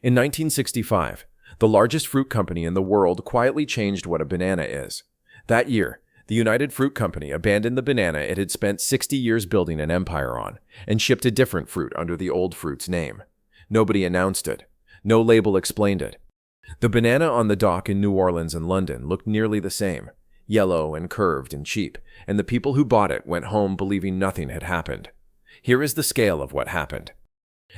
In 1965, the largest fruit company in the world quietly changed what a banana is. That year, the United Fruit Company abandoned the banana it had spent 60 years building an empire on and shipped a different fruit under the old fruit's name. Nobody announced it. No label explained it. The banana on the dock in New Orleans and London looked nearly the same, yellow and curved and cheap, and the people who bought it went home believing nothing had happened. Here is the scale of what happened.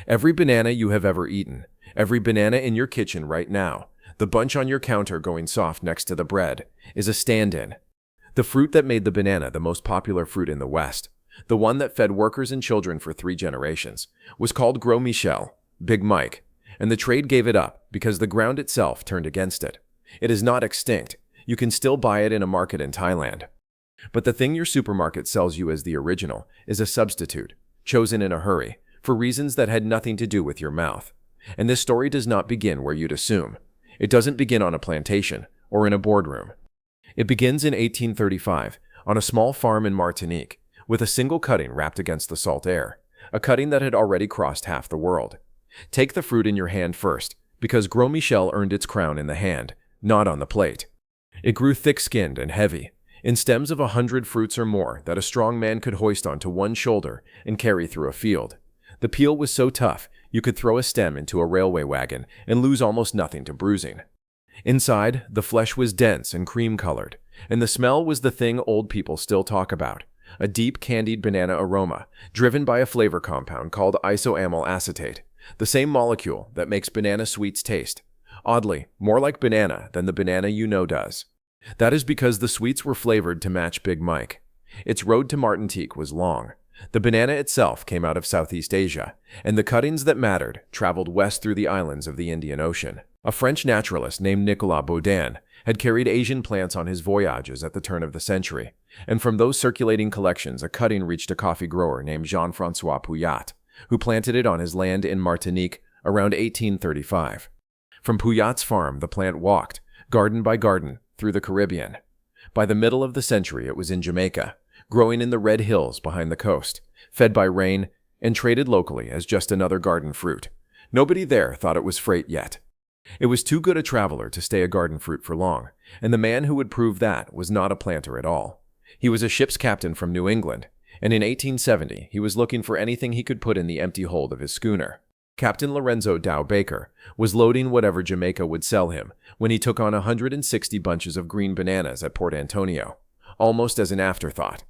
Every banana you have ever eaten, every banana in your kitchen right now, the bunch on your counter going soft next to the bread, is a stand-in. The fruit that made the banana the most popular fruit in the West, the one that fed workers and children for 3 generations, was called Gros Michel, Big Mike, and the trade gave it up because the ground itself turned against it. It is not extinct. You can still buy it in a market in Thailand. But the thing your supermarket sells you as the original is a substitute, chosen in a hurry, for reasons that had nothing to do with your mouth. And this story does not begin where you'd assume. It doesn't begin on a plantation or in a boardroom. It begins in 1835 on a small farm in Martinique with a single cutting wrapped against the salt air, a cutting that had already crossed half the world. Take the fruit in your hand first, because Gros Michel earned its crown in the hand, not on the plate. It grew thick-skinned and heavy, in stems of 100 fruits or more that a strong man could hoist onto one shoulder and carry through a field. The peel was so tough you could throw a stem into a railway wagon and lose almost nothing to bruising. Inside, the flesh was dense and cream-colored, and the smell was the thing old people still talk about, a deep candied banana aroma, driven by a flavor compound called isoamyl acetate, the same molecule that makes banana sweets taste, oddly, more like banana than the banana you know does. That is because the sweets were flavored to match Big Mike. Its road to Martinique was long. The banana itself came out of Southeast Asia, and the cuttings that mattered traveled west through the islands of the Indian Ocean. A French naturalist named Nicolas Baudin had carried Asian plants on his voyages at the turn of the century, and from those circulating collections a cutting reached a coffee grower named Jean-François Pouillat, who planted it on his land in Martinique around 1835. From Pouillat's farm, the plant walked, garden by garden, through the Caribbean. By the middle of the century, it was in Jamaica, growing in the red hills behind the coast, fed by rain, and traded locally as just another garden fruit. Nobody there thought it was freight yet. It was too good a traveler to stay a garden fruit for long, and the man who would prove that was not a planter at all. He was a ship's captain from New England, and in 1870 he was looking for anything he could put in the empty hold of his schooner. Captain Lorenzo Dow Baker was loading whatever Jamaica would sell him when he took on 160 bunches of green bananas at Port Antonio, almost as an afterthought.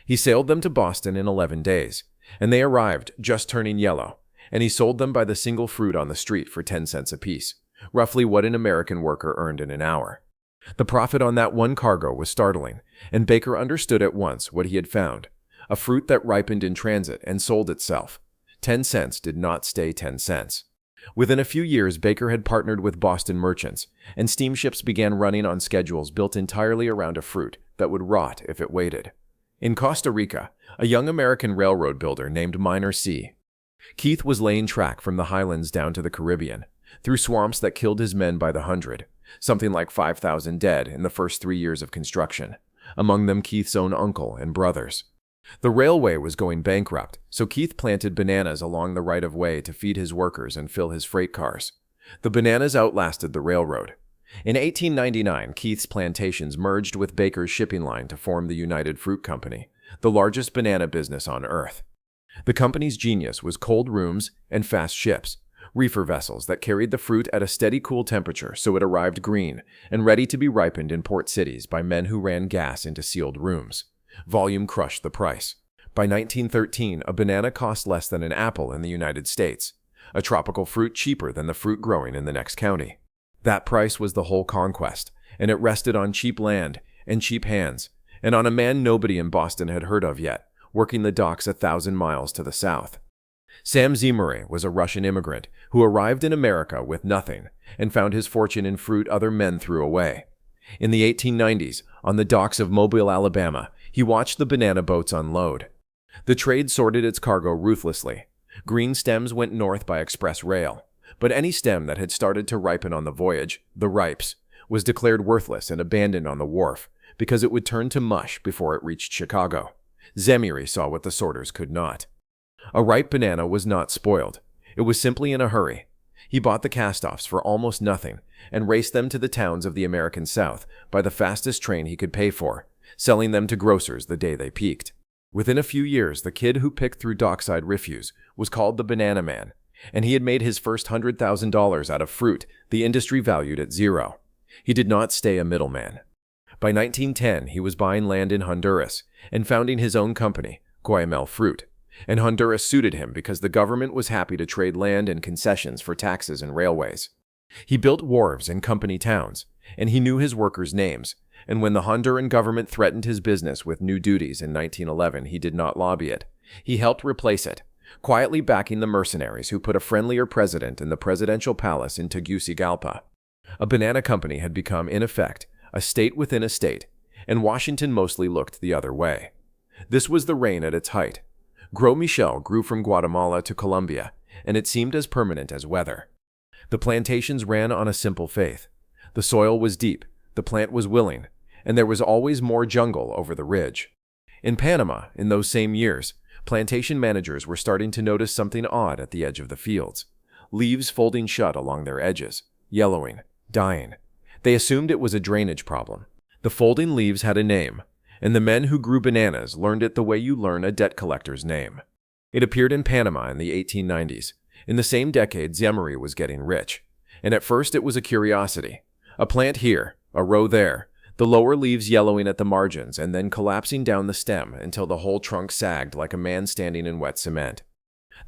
He sailed them to Boston in 11 days, and they arrived just turning yellow, and he sold them by the single fruit on the street for 10 cents apiece, roughly what an American worker earned in an hour. The profit on that one cargo was startling, and Baker understood at once what he had found, a fruit that ripened in transit and sold itself. 10 cents did not stay 10 cents. Within a few years, Baker had partnered with Boston merchants, and steamships began running on schedules built entirely around a fruit that would rot if it waited. In Costa Rica, a young American railroad builder named Minor C. Keith was laying track from the highlands down to the Caribbean, through swamps that killed his men by the hundred, something like 5,000 dead in the first 3 years of construction, among them Keith's own uncle and brothers. The railway was going bankrupt, so Keith planted bananas along the right-of-way to feed his workers and fill his freight cars. The bananas outlasted the railroad. In 1899, Keith's plantations merged with Baker's shipping line to form the United Fruit Company, the largest banana business on Earth. The company's genius was cold rooms and fast ships, reefer vessels that carried the fruit at a steady cool temperature so it arrived green and ready to be ripened in port cities by men who ran gas into sealed rooms. Volume crushed the price. By 1913, a banana cost less than an apple in the United States, a tropical fruit cheaper than the fruit growing in the next county. That price was the whole conquest, and it rested on cheap land and cheap hands, and on a man nobody in Boston had heard of yet, working the docks 1,000 miles to the south. Sam Zemurray was a Russian immigrant who arrived in America with nothing and found his fortune in fruit other men threw away. In the 1890s, on the docks of Mobile, Alabama, he watched the banana boats unload. The trade sorted its cargo ruthlessly. Green stems went north by express rail, but any stem that had started to ripen on the voyage, the ripes, was declared worthless and abandoned on the wharf because it would turn to mush before it reached Chicago. Zemurray saw what the sorters could not. A ripe banana was not spoiled. It was simply in a hurry. He bought the cast-offs for almost nothing and raced them to the towns of the American South by the fastest train he could pay for, selling them to grocers the day they peaked. Within a few years, the kid who picked through dockside refuse was called the Banana Man, and he had made his first $100,000 out of fruit the industry valued at zero. He did not stay a middleman. By 1910, he was buying land in Honduras and founding his own company, Gros Michel Fruit, and Honduras suited him because the government was happy to trade land and concessions for taxes and railways. He built wharves in company towns, and he knew his workers' names, and when the Honduran government threatened his business with new duties in 1911, he did not lobby it. He helped replace it, quietly backing the mercenaries who put a friendlier president in the presidential palace in Tegucigalpa. A banana company had become, in effect, a state within a state, and Washington mostly looked the other way. This was the reign at its height. Gros Michel grew from Guatemala to Colombia, and it seemed as permanent as weather. The plantations ran on a simple faith. The soil was deep, the plant was willing, and there was always more jungle over the ridge. In Panama, in those same years, plantation managers were starting to notice something odd at the edge of the fields. Leaves folding shut along their edges, yellowing, dying. They assumed it was a drainage problem. The folding leaves had a name, and the men who grew bananas learned it the way you learn a debt collector's name. It appeared in Panama in the 1890s. In the same decade, Zemurray was getting rich. And at first it was a curiosity. A plant here, a row there, the lower leaves yellowing at the margins and then collapsing down the stem until the whole trunk sagged like a man standing in wet cement.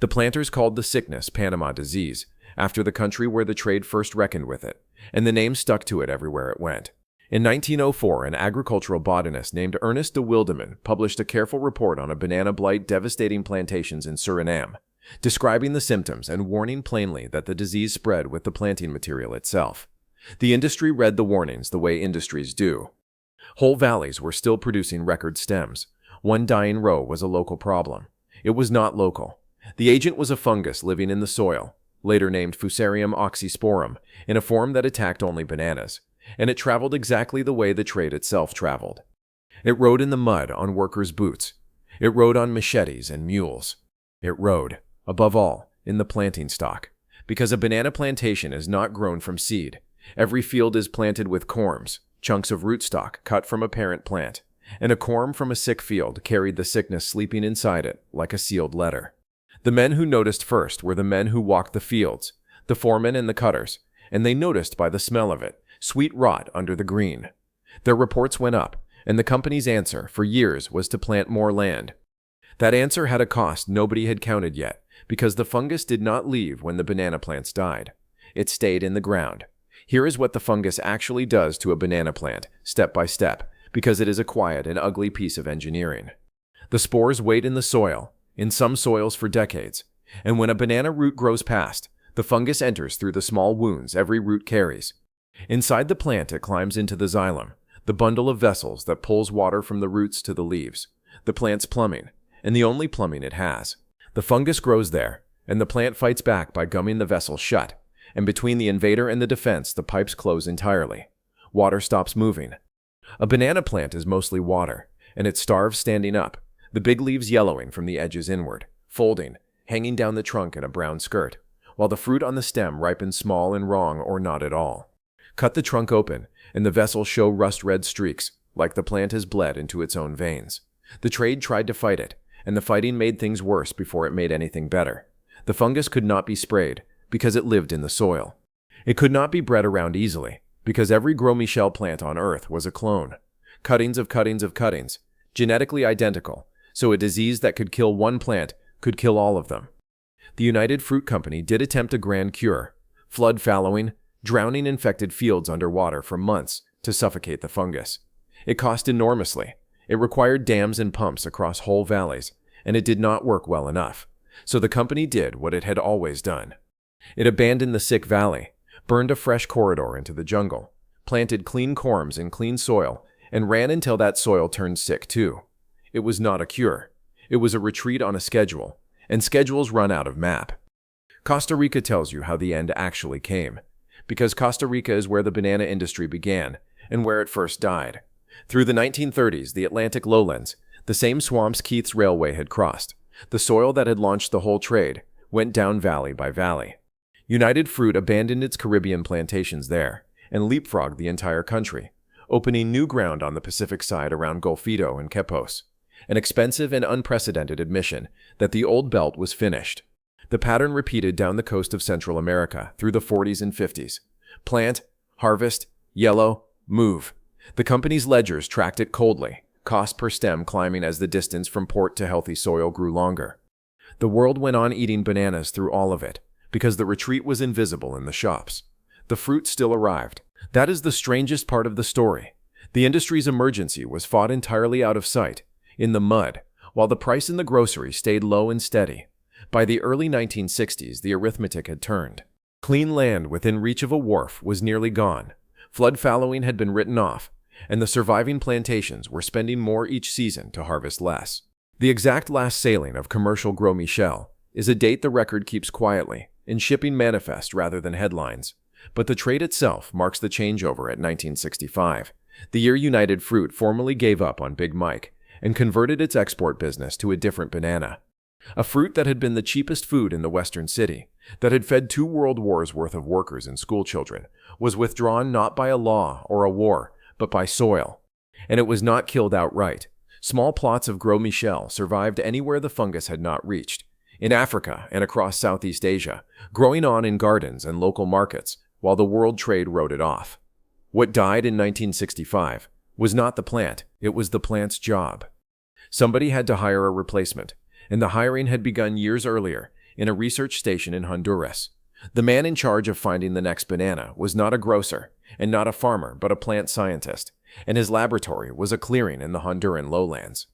The planters called the sickness Panama disease, after the country where the trade first reckoned with it, and the name stuck to it everywhere it went. In 1904, an agricultural botanist named Ernest de Wildeman published a careful report on a banana blight devastating plantations in Suriname, describing the symptoms and warning plainly that the disease spread with the planting material itself. The industry read the warnings the way industries do. Whole valleys were still producing record stems. One dying row was a local problem. It was not local. The agent was a fungus living in the soil, later named Fusarium oxysporum, in a form that attacked only bananas, and it traveled exactly the way the trade itself traveled. It rode in the mud on workers' boots. It rode on machetes and mules. It rode, above all, in the planting stock, because a banana plantation is not grown from seed. Every field is planted with corms, chunks of rootstock cut from a parent plant, and a corm from a sick field carried the sickness sleeping inside it like a sealed letter. The men who noticed first were the men who walked the fields, the foremen and the cutters, and they noticed by the smell of it, sweet rot under the green. Their reports went up, and the company's answer for years was to plant more land. That answer had a cost nobody had counted yet, because the fungus did not leave when the banana plants died. It stayed in the ground. Here is what the fungus actually does to a banana plant, step by step, because it is a quiet and ugly piece of engineering. The spores wait in the soil, in some soils for decades, and when a banana root grows past, the fungus enters through the small wounds every root carries. Inside the plant, it climbs into the xylem, the bundle of vessels that pulls water from the roots to the leaves, the plant's plumbing, and the only plumbing it has. The fungus grows there, and the plant fights back by gumming the vessel shut, and between the invader and the defense, the pipes close entirely. Water stops moving. A banana plant is mostly water, and it starves standing up, the big leaves yellowing from the edges inward, folding, hanging down the trunk in a brown skirt, while the fruit on the stem ripens small and wrong or not at all. Cut the trunk open, and the vessels show rust-red streaks, like the plant has bled into its own veins. The trade tried to fight it, and the fighting made things worse before it made anything better. The fungus could not be sprayed, because it lived in the soil. It could not be bred around easily, because every Gros Michel plant on Earth was a clone. Cuttings of cuttings of cuttings, genetically identical, so a disease that could kill one plant could kill all of them. The United Fruit Company did attempt a grand cure, flood fallowing, drowning infected fields underwater for months to suffocate the fungus. It cost enormously. It required dams and pumps across whole valleys, and it did not work well enough. So the company did what it had always done. It abandoned the sick valley, burned a fresh corridor into the jungle, planted clean corms in clean soil, and ran until that soil turned sick too. It was not a cure. It was a retreat on a schedule, and schedules run out of map. Costa Rica tells you how the end actually came, because Costa Rica is where the banana industry began and where it first died. Through the 1930s, the Atlantic lowlands, the same swamps Keith's railway had crossed, the soil that had launched the whole trade, went down valley by valley. United Fruit abandoned its Caribbean plantations there and leapfrogged the entire country, opening new ground on the Pacific side around Golfito and Quepos, an expensive and unprecedented admission that the Old Belt was finished. The pattern repeated down the coast of Central America through the 40s and 50s. Plant, harvest, yellow, move. The company's ledgers tracked it coldly, cost per stem climbing as the distance from port to healthy soil grew longer. The world went on eating bananas through all of it, because the retreat was invisible in the shops. The fruit still arrived. That is the strangest part of the story. The industry's emergency was fought entirely out of sight, in the mud, while the price in the grocery stayed low and steady. By the early 1960s, the arithmetic had turned. Clean land within reach of a wharf was nearly gone. Flood fallowing had been written off, and the surviving plantations were spending more each season to harvest less. The exact last sailing of commercial Gros Michel is a date the record keeps quietly, in shipping manifest rather than headlines. But the trade itself marks the changeover at 1965, the year United Fruit formally gave up on Big Mike and converted its export business to a different banana. A fruit that had been the cheapest food in the western city, that had fed 2 world wars worth of workers and schoolchildren, was withdrawn not by a law or a war, but by soil. And it was not killed outright. Small plots of Gros Michel survived anywhere the fungus had not reached, in Africa and across Southeast Asia, growing on in gardens and local markets, while the world trade wrote it off. What died in 1965 was not the plant, it was the plant's job. Somebody had to hire a replacement, and the hiring had begun years earlier in a research station in Honduras. The man in charge of finding the next banana was not a grocer and not a farmer, but a plant scientist, and his laboratory was a clearing in the Honduran lowlands.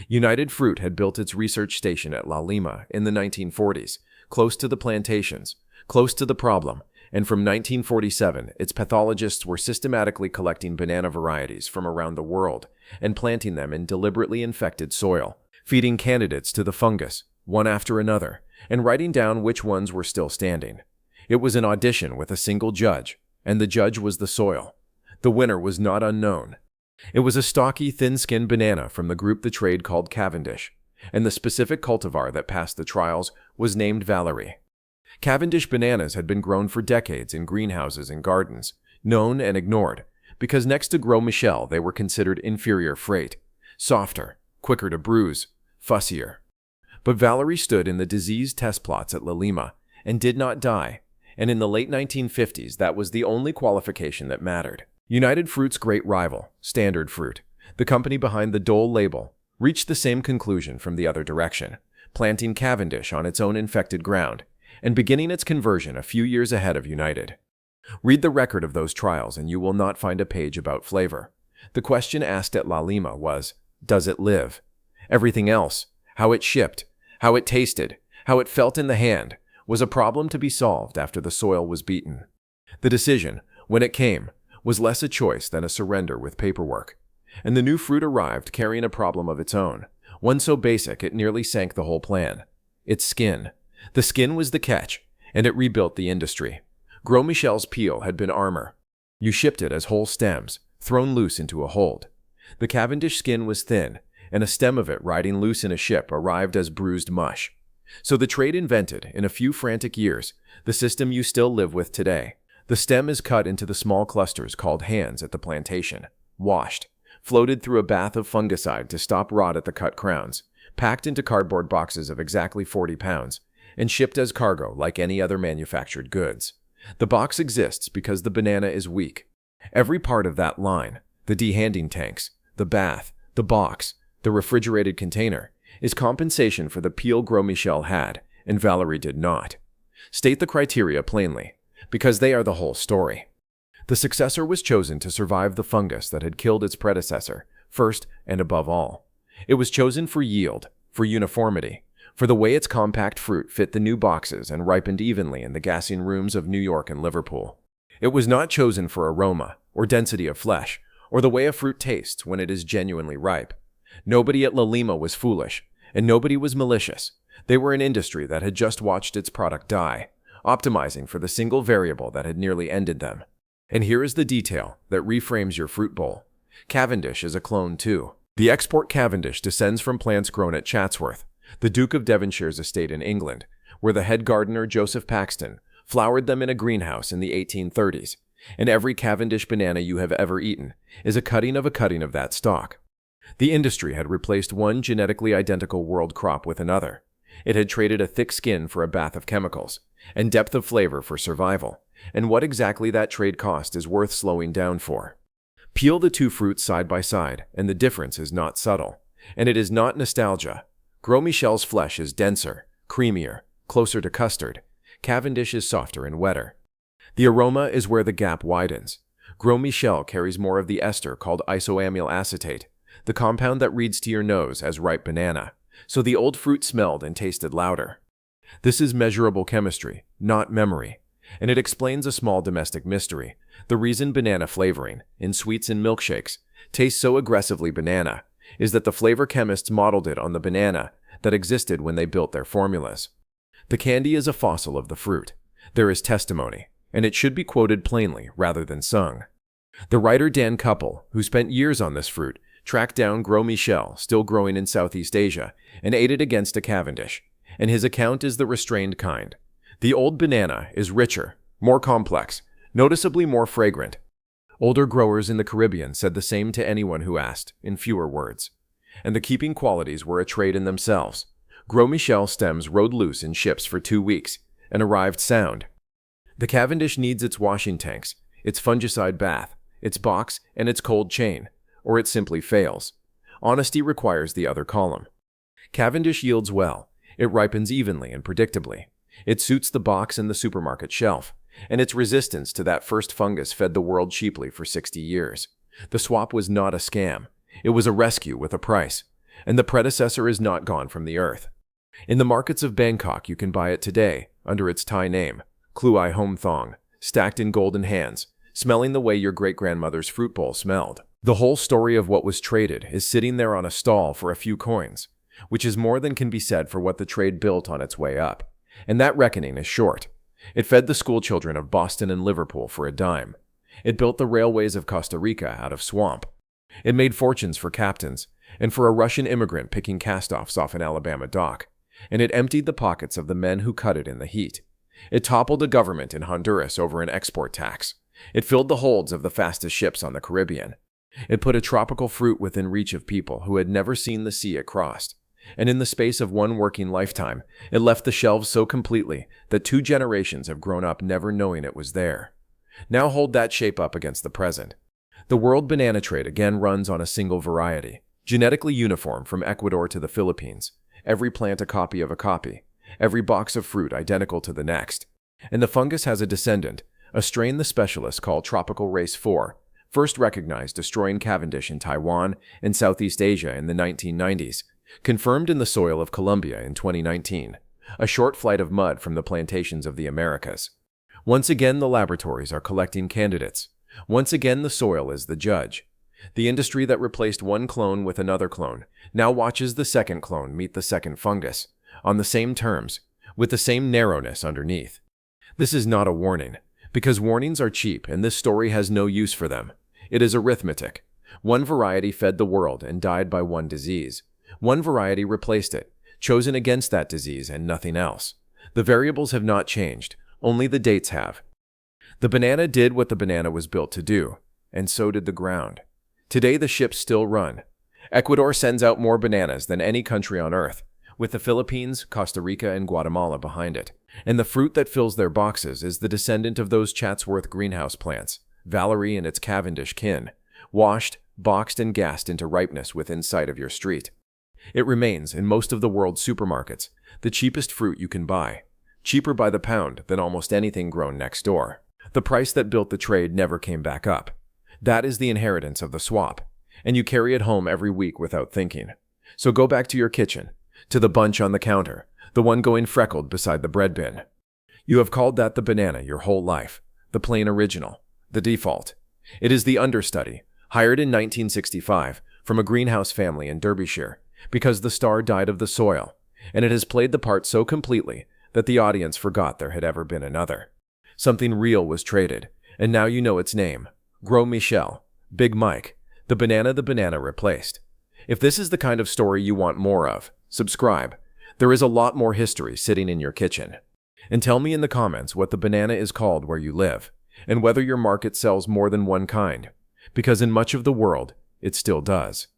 United Fruit had built its research station at La Lima in the 1940s, close to the plantations, close to the problem, and from 1947, its pathologists were systematically collecting banana varieties from around the world and planting them in deliberately infected soil, feeding candidates to the fungus, one after another, and writing down which ones were still standing. It was an audition with a single judge, and the judge was the soil. The winner was not unknown. It was a stocky, thin-skinned banana from the group the trade called Cavendish, and the specific cultivar that passed the trials was named Valerie. Cavendish bananas had been grown for decades in greenhouses and gardens, known and ignored, because next to Gros Michel they were considered inferior freight, softer, quicker to bruise, fussier. But Valerie stood in the disease test plots at La Lima and did not die, and in the late 1950s that was the only qualification that mattered. United Fruit's great rival, Standard Fruit, the company behind the Dole label, reached the same conclusion from the other direction, planting Cavendish on its own infected ground and beginning its conversion a few years ahead of United. Read the record of those trials and you will not find a page about flavor. The question asked at La Lima was, does it live? Everything else, how it shipped, how it tasted, how it felt in the hand, was a problem to be solved after the soil was beaten. The decision, when it came, was less a choice than a surrender with paperwork. And the new fruit arrived carrying a problem of its own, one so basic it nearly sank the whole plan. Its skin. The skin was the catch, and it rebuilt the industry. Gros Michel's peel had been armor. You shipped it as whole stems, thrown loose into a hold. The Cavendish skin was thin, and a stem of it riding loose in a ship arrived as bruised mush. So the trade invented, in a few frantic years, the system you still live with today. The stem is cut into the small clusters called hands at the plantation, washed, floated through a bath of fungicide to stop rot at the cut crowns, packed into cardboard boxes of exactly 40 pounds, and shipped as cargo like any other manufactured goods. The box exists because the banana is weak. Every part of that line, the dehanding tanks, the bath, the box, the refrigerated container, is compensation for the peel Gros Michel had, and Valerie did not. State the criteria plainly, because they are the whole story. The successor was chosen to survive the fungus that had killed its predecessor, first and above all. It was chosen for yield, for uniformity, for the way its compact fruit fit the new boxes and ripened evenly in the gassing rooms of New York and Liverpool. It was not chosen for aroma, or density of flesh, or the way a fruit tastes when it is genuinely ripe. Nobody at La Lima was foolish, and nobody was malicious. They were an industry that had just watched its product die, optimizing for the single variable that had nearly ended them. And here is the detail that reframes your fruit bowl. Cavendish is a clone too. The export Cavendish descends from plants grown at Chatsworth, the Duke of Devonshire's estate in England, where the head gardener Joseph Paxton flowered them in a greenhouse in the 1830s, and every Cavendish banana you have ever eaten is a cutting of that stalk. The industry had replaced one genetically identical world crop with another. It had traded a thick skin for a bath of chemicals, and depth of flavor for survival, and what exactly that trade cost is worth slowing down for. Peel the two fruits side by side, and the difference is not subtle. And it is not nostalgia. Gros Michel's flesh is denser, creamier, closer to custard. Cavendish is softer and wetter. The aroma is where the gap widens. Gros Michel carries more of the ester called isoamyl acetate, the compound that reads to your nose as ripe banana, so the old fruit smelled and tasted louder. This is measurable chemistry, not memory, and it explains a small domestic mystery. The reason banana flavoring, in sweets and milkshakes, tastes so aggressively banana is that the flavor chemists modeled it on the banana that existed when they built their formulas. The candy is a fossil of the fruit. There is testimony, and it should be quoted plainly rather than sung. The writer Dan Couple, who spent years on this fruit, tracked down Gros Michel, still growing in Southeast Asia, and ate it against a Cavendish, and his account is the restrained kind. The old banana is richer, more complex, noticeably more fragrant. Older growers in the Caribbean said the same to anyone who asked, in fewer words. And the keeping qualities were a trade in themselves. Gros Michel stems rode loose in ships for 2 weeks and arrived sound. The Cavendish needs its washing tanks, its fungicide bath, its box, and its cold chain, or it simply fails. Honesty requires the other column. Cavendish yields well. It ripens evenly and predictably. It suits the box and the supermarket shelf, and its resistance to that first fungus fed the world cheaply for 60 years. The swap was not a scam. It was a rescue with a price, and the predecessor is not gone from the earth. In the markets of Bangkok, you can buy it today, under its Thai name, Kluai Hom Thong, stacked in golden hands, smelling the way your great-grandmother's fruit bowl smelled. The whole story of what was traded is sitting there on a stall for a few coins, which is more than can be said for what the trade built on its way up. And that reckoning is short. It fed the schoolchildren of Boston and Liverpool for a dime. It built the railways of Costa Rica out of swamp. It made fortunes for captains and for a Russian immigrant picking cast-offs off an Alabama dock. And it emptied the pockets of the men who cut it in the heat. It toppled a government in Honduras over an export tax. It filled the holds of the fastest ships on the Caribbean. It put a tropical fruit within reach of people who had never seen the sea it crossed. And in the space of one working lifetime, it left the shelves so completely that 2 generations have grown up never knowing it was there. Now hold that shape up against the present. The world banana trade again runs on a single variety, genetically uniform from Ecuador to the Philippines, every plant a copy of a copy, every box of fruit identical to the next. And the fungus has a descendant, a strain the specialists call Tropical Race 4, first recognized destroying Cavendish in Taiwan and Southeast Asia in the 1990s, confirmed in the soil of Colombia in 2019, a short flight of mud from the plantations of the Americas. Once again, the laboratories are collecting candidates. Once again, the soil is the judge. The industry that replaced one clone with another clone now watches the second clone meet the second fungus, on the same terms, with the same narrowness underneath. This is not a warning, because warnings are cheap and this story has no use for them. It is arithmetic. One variety fed the world and died by one disease. One variety replaced it, chosen against that disease and nothing else. The variables have not changed, only the dates have. The banana did what the banana was built to do, and so did the ground. Today the ships still run. Ecuador sends out more bananas than any country on earth, with the Philippines, Costa Rica, and Guatemala behind it. And the fruit that fills their boxes is the descendant of those Chatsworth greenhouse plants, Valerie and its Cavendish kin, washed, boxed, and gassed into ripeness within sight of your street. It remains, in most of the world's supermarkets, the cheapest fruit you can buy, cheaper by the pound than almost anything grown next door. The price that built the trade never came back up. That is the inheritance of the swap, and you carry it home every week without thinking. So go back to your kitchen, to the bunch on the counter, the one going freckled beside the bread bin. You have called that the banana your whole life, the plain original, the default. It is the understudy, hired in 1965 from a greenhouse family in Derbyshire, because the star died of the soil, and it has played the part so completely that the audience forgot there had ever been another. Something real was traded, and now you know its name. Gros Michel, Big Mike, the banana replaced. If this is the kind of story you want more of, subscribe. There is a lot more history sitting in your kitchen. And tell me in the comments what the banana is called where you live, and whether your market sells more than one kind, because in much of the world, it still does.